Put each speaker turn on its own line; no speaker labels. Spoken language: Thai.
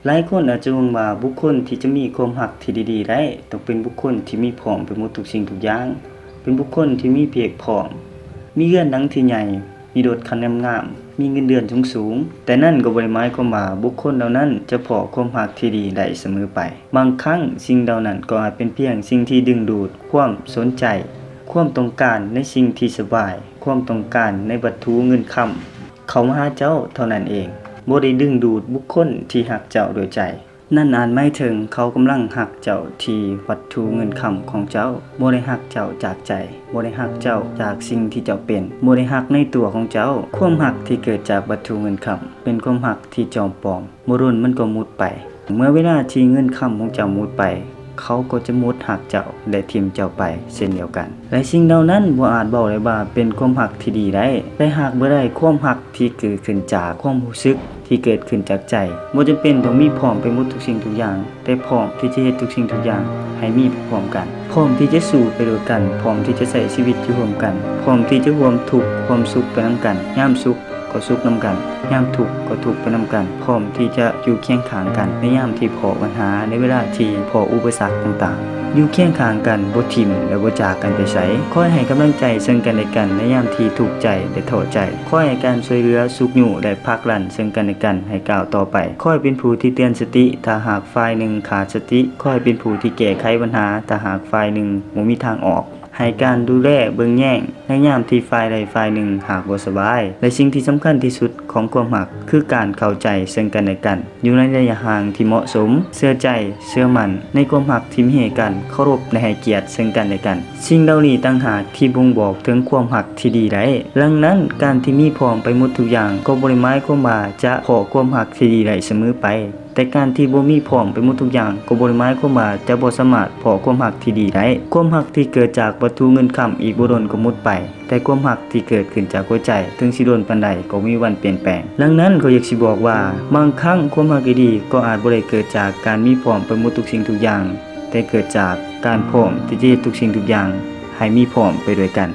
หลายคนอาจจะมองว่าบุคคลที่จะมีความรักที่ดีๆได้ต้องเป็นบุคคลที่มีพร้อมไปหมดทุกสิ่งทุกอย่างเป็นบุคคลที่มีเพียรพร้อมมีเรือนหลังที่ใหญ่มีรถคันงามๆมีเงินเดือนสูงๆแต่นั่นก็บ่ได้หมายความว่าบุคคลเหล่านั้นจะพอความรักที่ดีได้เสมอไปบางครั้งสิ่งเหล่านั้นก็อาจเป็นเพียงสิ่งที่ดึงดูดความสนใจความต้องการในสิ่งที่สบายความต้องการในวัตถุเงินคำเขามาหาเจ้าเท่านั้นเองบ่ได้ดึงดูดบุคคลที่รักเจ้าโดยใจนั่นอาจหมายถึงเขากำลังรักเจ้าที่วัตถุเงินคำของเจ้าบ่ได้รักเจ้าจากใจบ่ได้รักเจ้าจากสิ่งที่เจ้าเป็นบ่ได้รักในตัวของเจ้าความรักที่เกิดจากวัตถุเงินคำเป็นความรักที่จอมปลอมบ่รุนมันก็หมดไปเมื่อเวลาที่เงินคำของเจ้าหมดไปเขาก็จะหมดหักเจ้าและทิ่มเจ้าไปเช่นเดียวกันและสิ่งเหล่านั้นบ่อาจบอกได้ว่าเป็นความรักที่ดีได้แต่หากบ่ได้ความรักที่เกิดขึ้นจากความรู้สึกที่เกิดขึ้นจากใจบ่จำเป็นต้องมีพร้อมไปหมดทุกสิ่งทุกอย่างแต่พร้อมที่จะเฮ็ดทุกสิ่งทุกอย่างให้มีพร้อมกันพร้อมที่จะสู้ไปด้วยกันพร้อมที่จะใช้ชีวิตอยู่ร่วมกันพร้อมที่จะร่วมทุกข์ความสุขไปนำกันยามสุขก็สุขนำกันยามทุกข์ก็ทุกข์ไปนำกันพร้อมที่จะอยู่เคียงข้างกันในยามที่พอปัญหาในเวลาที่พออุปสรรคต่างๆอยู่เคียงข้างกันบ่ทิ่มและบ่จากกันไปไสคอยให้กำลังใจซึ่งกันและกันในยามที่ทุกข์ใจและท้อใจคอยให้การช่วยเหลือสุขอยู่และผลักดันซึ่งกันและกันให้ก้าวต่อไปคอยเป็นผู้ที่เตือนสติถ้าหากฝ่ายหนึ่งขาดสติคอยเป็นผู้ที่แก้ไขปัญหาถ้าหากฝ่ายหนึ่งบ่มีทางออกให้การดูแลเบิ่งแย่งในยามที่ฝ่ายใดฝ่ายหนึ่งหากบ่สบายและสิ่งที่สำคัญที่สุดของความรักคือการเข้าใจซึ่งกันและกันอยู่ในระยะห่างที่เหมาะสมเชื่อใจเชื่อมั่นในความรักที่มีให้กันเคารพและให้เกียรติซึ่งกันและกันสิ่งเหล่านี้ต่างหากที่บ่งบอกถึงความรักที่ดีได้ดังนั้นการที่มีพร้อมไปหมดทุกอย่างก็บ่ได้หมายความว่าจะขอความรักที่ดีได้เสมอไปแต่การที่บ่มีพร้อมไปหมดทุกอย่างก็บ่ได้หมายความว่าจะบ่สามารถพอความรักที่ดีได้ความรักที่เกิดจากวัตถุเงินคำอีกบ่โดนก็หมดไปแต่ความรักที่เกิดขึ้นจากหัวใจถึงสิโดนปานใดก็มีวันเปลี่ยนแปลงดังนั้นก็อยากสิบอกว่าบางครั้งความรักดีๆก็อาจบ่ได้เกิดจากการมีพร้อมไปหมดทุกสิ่งทุกอย่างแต่เกิดจากการพร้อมที่จะเฮ็ดทุกสิ่งทุกอย่างให้มีพร้อมไปด้วยกัน